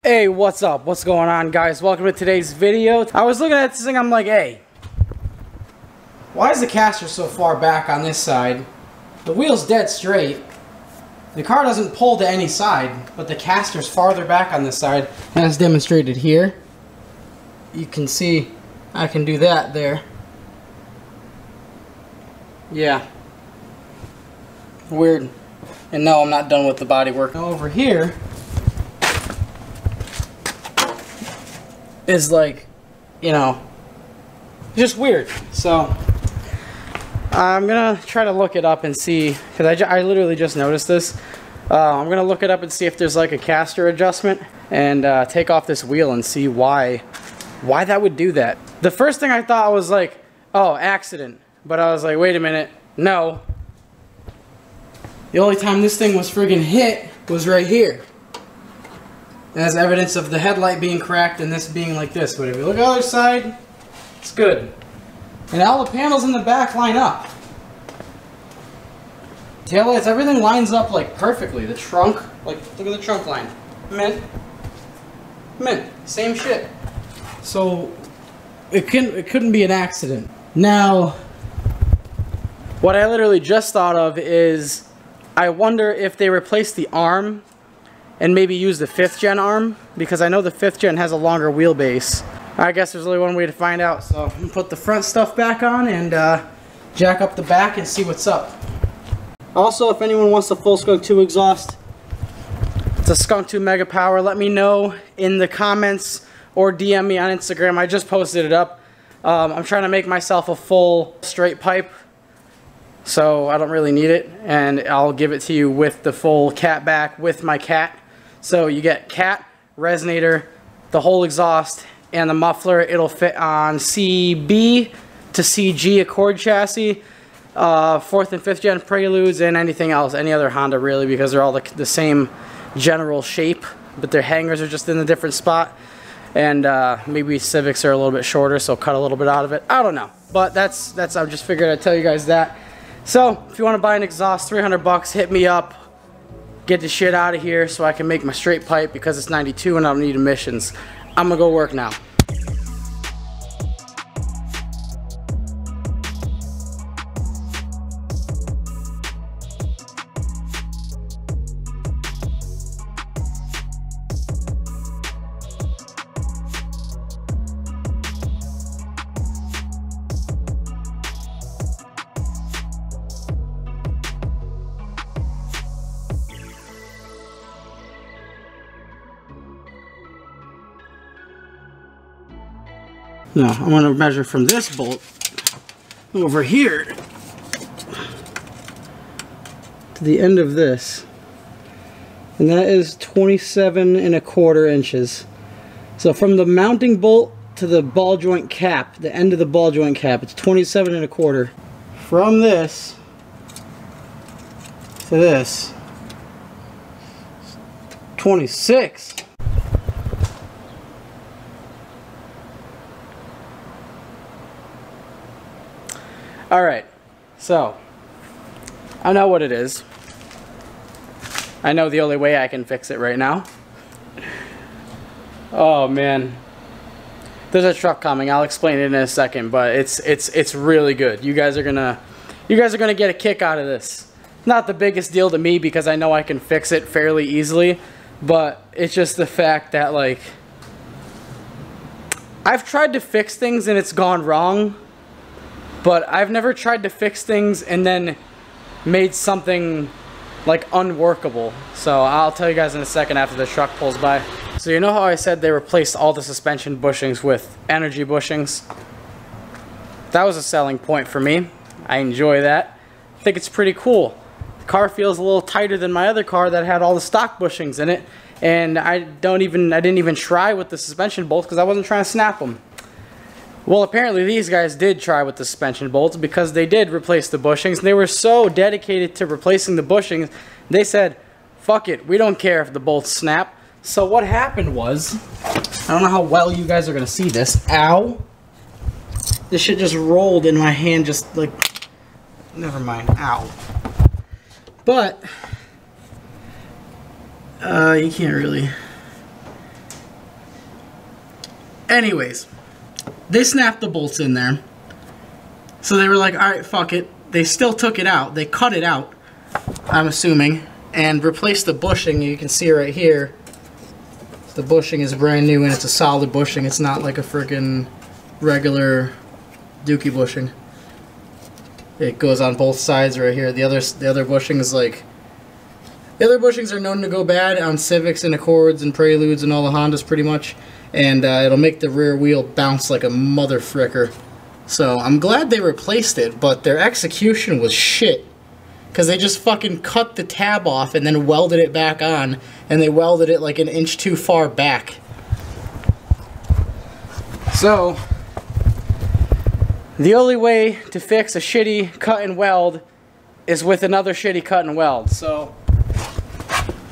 Hey, what's up? What's going on, guys? Welcome to today's video. I was looking at this thing, I'm like, hey, why is the caster so far back on this side? The wheel's dead straight. The car doesn't pull to any side, but the caster's farther back on this side, as demonstrated here. You can see I can do that there. Yeah. Weird. And no, I'm not done with the body work. Over here is like, you know, just weird. So I'm gonna try to look it up and see, because I literally just noticed this. I'm gonna look it up and see if there's like a caster adjustment and take off this wheel and see why that would do that. The first thing I thought was like, oh, accident, but I was like, wait a minute, no. The only time this thing was friggin' hit was right here. As evidence of the headlight being cracked and this being like this. But if you look at the other side, it's good. And all the panels in the back line up. Taillights, everything lines up like perfectly. The trunk, like look at the trunk line. Mint. Same shit. So it couldn't be an accident. Now, what I literally just thought of is, I wonder if they replaced the arm and maybe use the 5th gen arm, because I know the 5th gen has a longer wheelbase. I guess there's only one way to find out, so I'm gonna put the front stuff back on and jack up the back and see what's up. Also, if anyone wants the full Skunk 2 exhaust, it's a Skunk 2 Mega Power. Let me know in the comments or DM me on Instagram. I just posted it up. I'm trying to make myself a full straight pipe, so I don't really need it, and I'll give it to you with the full cat back with my cat. So you get cat, resonator, the whole exhaust, and the muffler. It'll fit on CB to CG Accord chassis, 4th and 5th gen Preludes, and anything else, any other Honda really, because they're all the same general shape, but their hangers are just in a different spot. And maybe Civics are a little bit shorter, so cut a little bit out of it. I don't know, but that's I just figured I'd tell you guys that. So if you want to buy an exhaust, 300 bucks, hit me up. Get the shit out of here so I can make my straight pipe, because it's 92 and I don't need emissions. I'm gonna go work now. Now, I'm going to measure from this bolt over here to the end of this, and that is 27¼ inches. So from the mounting bolt to the ball joint cap, the end of the ball joint cap, it's 27¼ From this to this, 26. Alright, so I know what it is. I know the only way I can fix it right now. Oh man. There's a truck coming. I'll explain it in a second, but it's really good. You guys are gonna get a kick out of this. Not the biggest deal to me, because I know I can fix it fairly easily, but it's just the fact that, like, I've tried to fix things and it's gone wrong. But I've never tried to fix things and then made something like unworkable. So I'll tell you guys in a second after the truck pulls by. So you know how I said they replaced all the suspension bushings with energy bushings? That was a selling point for me. I enjoy that. I think it's pretty cool. The car feels a little tighter than my other car that had all the stock bushings in it. And I didn't even try with the suspension bolts because I wasn't trying to snap them. Well, apparently these guys did try with the suspension bolts, because they did replace the bushings. And they were so dedicated to replacing the bushings, they said, fuck it, we don't care if the bolts snap. So what happened was, I don't know how well you guys are going to see this. Ow. This shit just rolled in my hand, just like, never mind. Ow. But you can't really Anyways, they snapped the bolts in there. So they were like, alright, fuck it. They still took it out. They cut it out, I'm assuming, and replaced the bushing. You can see right here, the bushing is brand new and it's a solid bushing. It's not like a freaking regular dookie bushing. It goes on both sides right here. The other bushing is like... The other bushings are known to go bad on Civics and Accords and Preludes and all the Hondas pretty much. And it'll make the rear wheel bounce like a mother fricker. So I'm glad they replaced it, but their execution was shit. Because they just fucking cut the tab off and then welded it back on. And they welded it like an inch too far back. So, the only way to fix a shitty cut and weld is with another shitty cut and weld. So,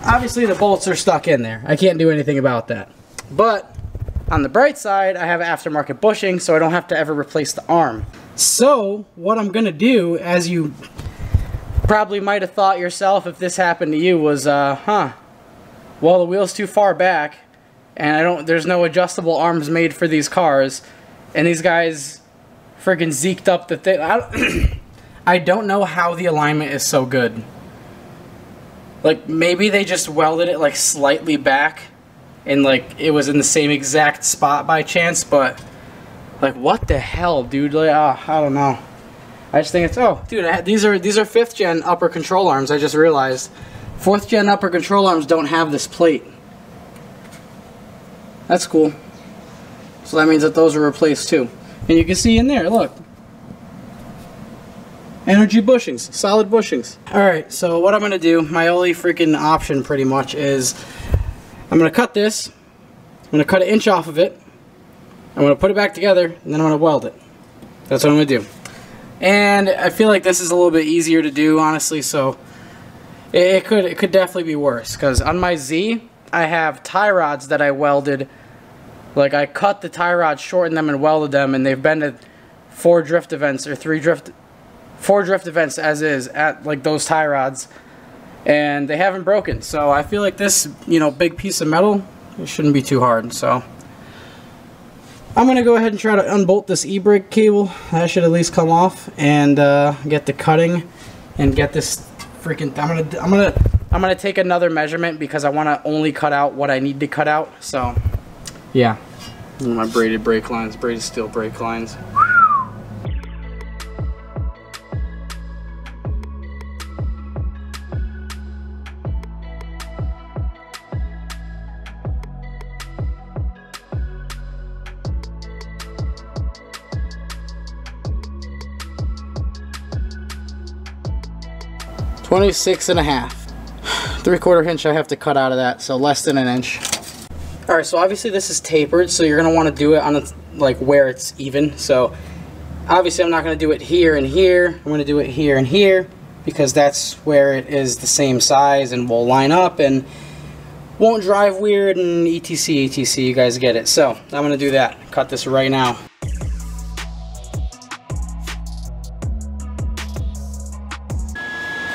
obviously the bolts are stuck in there. I can't do anything about that. But, on the bright side, I have aftermarket bushing, so I don't have to ever replace the arm. So, what I'm going to do, as you probably might have thought yourself if this happened to you, was, well, the wheel's too far back, and there's no adjustable arms made for these cars, and these guys freaking zeked up the thing. I don't know how the alignment is so good. Like, maybe they just welded it, like, slightly back, and, like, it was in the same exact spot by chance, but, like, what the hell, dude? Like, I don't know. I just think it's, oh, dude, these are 5th gen upper control arms, I just realized. 4th gen upper control arms don't have this plate. That's cool. So that means that those are replaced too. And you can see in there, look. Energy bushings, solid bushings. Alright, so what I'm going to do, my only freaking option pretty much is, I'm going to cut this, I'm going to cut an inch off of it, I'm going to put it back together, and then I'm going to weld it. That's what I'm going to do. And I feel like this is a little bit easier to do, honestly, so it could definitely be worse. Because on my Z, I have tie rods that I welded. Like, I cut the tie rods, shortened them, and welded them, and they've been to 4 drift events, or 4 drift events as is, at, like, those tie rods. And they haven't broken. So I feel like this, you know, big piece of metal, it shouldn't be too hard, so I'm going to go ahead and try to unbolt this e-brake cable. That should at least come off, and get the cutting and get this freaking... I'm gonna take another measurement because I want to only cut out what I need to cut out. So, yeah, my braided brake lines, braided steel brake lines. $26.5. 3/4 inch I have to cut out of that, so less than an inch. Alright, so obviously this is tapered, so you're going to want to do it on like where it's even. So obviously I'm not going to do it here and here. I'm going to do it here and here because that's where it is the same size and will line up and won't drive weird and etc etc, you guys get it. So I'm going to do that. Cut this right now.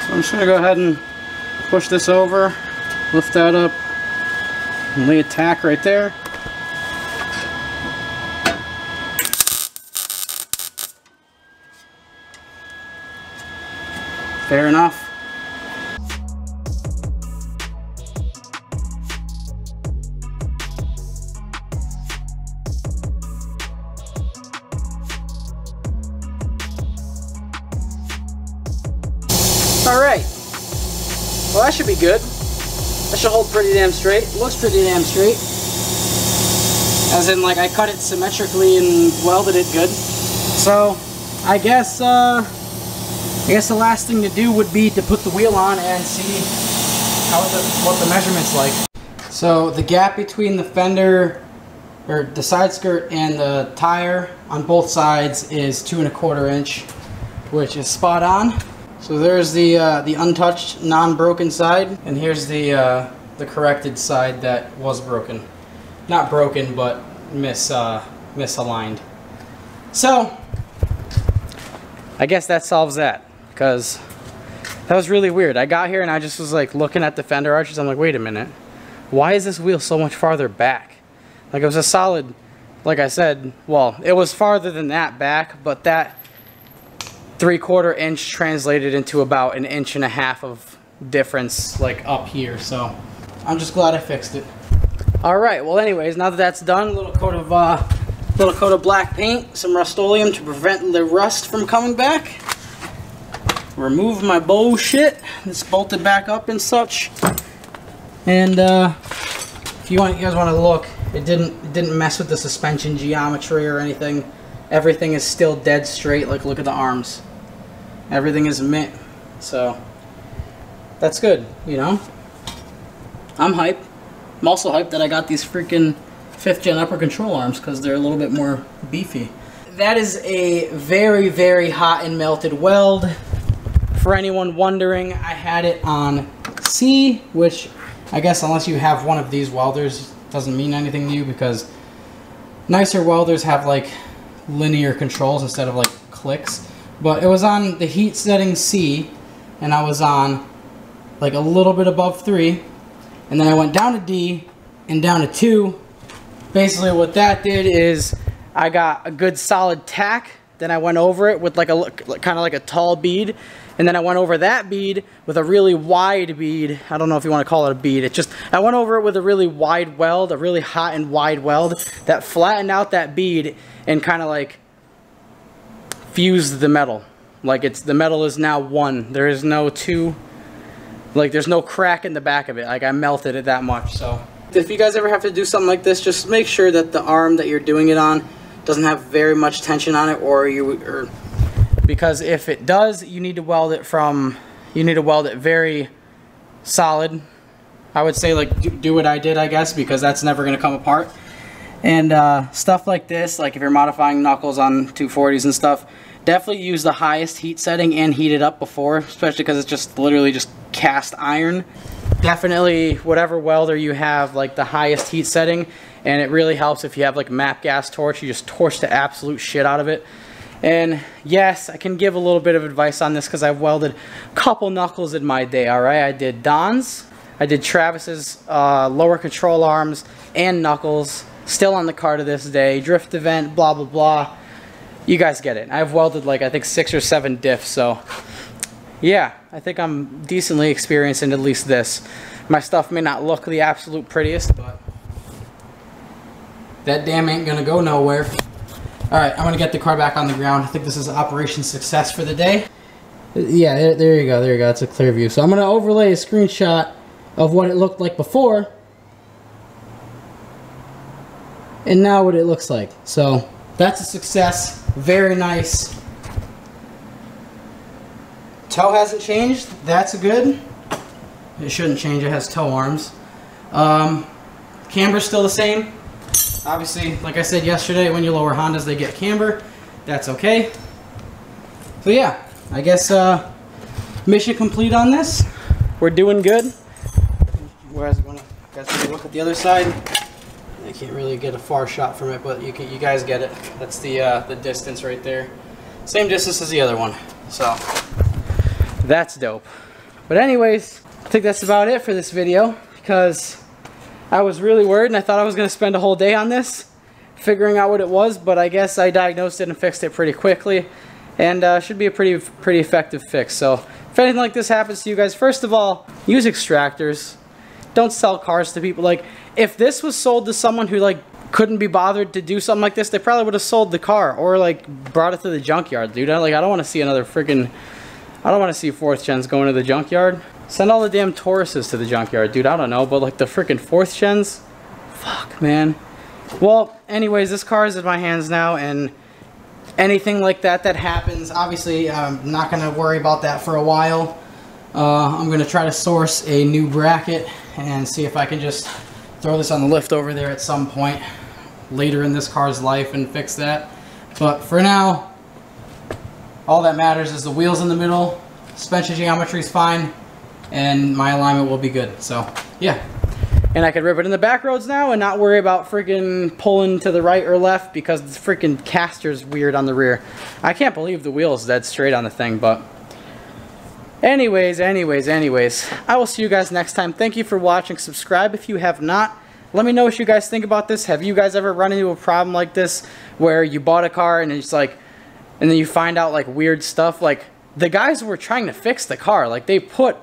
So I'm just going to go ahead and push this over, lift that up, and lay a tack right there. Fair enough. All right. Well, that should be good. That should hold pretty damn straight. Looks pretty damn straight. As in, like, I cut it symmetrically and welded it good. So, I guess the last thing to do would be to put the wheel on and see what the measurement's like. So, the gap between the fender, or the side skirt, and the tire on both sides is 2¼ inch, which is spot on. So there's the untouched, non-broken side, and here's the corrected side that was broken. Not broken, but misaligned. So I guess that solves that, because that was really weird. I got here and I just was like looking at the fender arches. I'm like, wait a minute, why is this wheel so much farther back? Like, it was a solid like I said, well, it was farther than that back, but that 3/4 inch translated into about 1.5 inches of difference, like up here. So I'm just glad I fixed it. All right, well, anyways, now that that's done, a little coat of black paint, some Rust-Oleum to prevent the rust from coming back. Remove my bullshit. It's bolted back up and such. And if you guys want to look, it didn't mess with the suspension geometry or anything. Everything is still dead straight. Like, look at the arms. Everything is mint. So that's good, you know. I'm hyped. I'm also hyped that I got these freaking 5th gen upper control arms because they're a little bit more beefy. That is a very, very hot and melted weld. For anyone wondering, I had it on C, which I guess unless you have one of these welders doesn't mean anything to you, because nicer welders have like linear controls instead of like clicks. But it was on the heat setting C, and I was on like a little bit above 3, and then I went down to D and down to 2. Basically what that did is I got a good solid tack, then I went over it with like a kind of like a tall bead, and then I went over that bead with a really wide bead. I don't know if you want to call it a bead. I went over it with a really wide weld, a really hot and wide weld that flattened out that bead and kind of like fused the metal. Like the metal is now one. There is no two. Like there's no crack in the back of it. Like I melted it that much. So if you guys ever have to do something like this, just make sure that the arm that you're doing it on doesn't have very much tension on it, because if it does, you need to weld it very solid. I would say like do what I did, I guess, because that's never going to come apart. And stuff like this, like if you're modifying knuckles on 240s and stuff, definitely use the highest heat setting and heat it up before, especially because it's just literally just cast iron. Definitely whatever welder you have, like the highest heat setting, and it really helps if you have like MAP gas torch. You just torch the absolute shit out of it. And yes, I can give a little bit of advice on this because I've welded a couple knuckles in my day. Alright, I did Don's, I did Travis's lower control arms and knuckles, still on the car to this day, drift event, blah blah blah. You guys get it. I've welded like I think 6 or 7 diffs, so yeah, I think I'm decently experienced in at least this. My stuff may not look the absolute prettiest, but that damn ain't gonna go nowhere. Alright, I'm gonna get the car back on the ground. I think this is Operation Success for the day. Yeah, there you go, there you go. It's a clear view. So I'm gonna overlay a screenshot of what it looked like before, and now what it looks like. So that's a success. Very nice. Toe hasn't changed. That's good. It shouldn't change. It has toe arms. Camber's still the same. Obviously, like I said yesterday, when you lower Hondas, they get camber. That's okay. So yeah, I guess mission complete on this. We're doing good. Whereas when you guys want to look at the other side, I can't really get a far shot from it, but you guys get it. That's the distance right there. Same distance as the other one. So that's dope. But anyways, I think that's about it for this video, because I was really worried and I thought I was going to spend a whole day on this figuring out what it was, but I guess I diagnosed it and fixed it pretty quickly, and should be a pretty effective fix. So if anything like this happens to you guys, first of all, use extractors. Don't sell cars to people. Like, if this was sold to someone who like couldn't be bothered to do something like this, they probably would have sold the car or like brought it to the junkyard, dude. I don't want to see another freaking, I don't want to see 4th gens going to the junkyard. Send all the damn Tauruses to the junkyard, dude. I don't know, but like the freaking 4th gens, fuck, man. Well, anyways, this car is in my hands now, and anything like that happens, obviously I'm not going to worry about that for a while. I'm going to try to source a new bracket and see if I can just throw this on the lift over there at some point later in this car's life and fix that. But for now, all that matters is the wheels in the middle, suspension geometry is fine, and my alignment will be good. So yeah, and I can rip it in the back roads now and not worry about freaking pulling to the right or left because the freaking caster's weird on the rear. I can't believe the wheel's dead straight on the thing. But anyways, I will see you guys next time. Thank you for watching. Subscribe if you have not. let me know what you guys think about this. Have you guys ever run into a problem like this where you bought a car and it's like, and then you find out like weird stuff? Like the guys were trying to fix the car. Like they put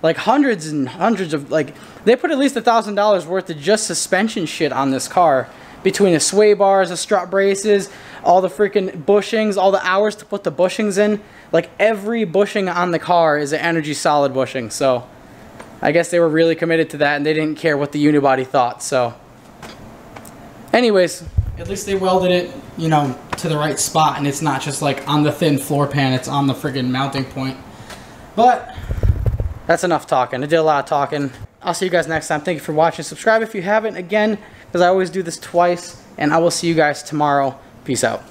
like hundreds and hundreds of, like they put at least $1,000 worth of just suspension shit on this car, between the sway bars, the strut braces, all the freaking bushings, all the hours to put the bushings in. Like every bushing on the car is an Energy Solid bushing. So I guess they were really committed to that and they didn't care what the unibody thought. So anyways, at least they welded it, you know, to the right spot, and it's not just like on the thin floor pan, it's on the friggin' mounting point. But that's enough talking. I did a lot of talking. I'll see you guys next time. Thank you for watching. Subscribe if you haven't, again, because I always do this twice, and I will see you guys tomorrow. Peace out.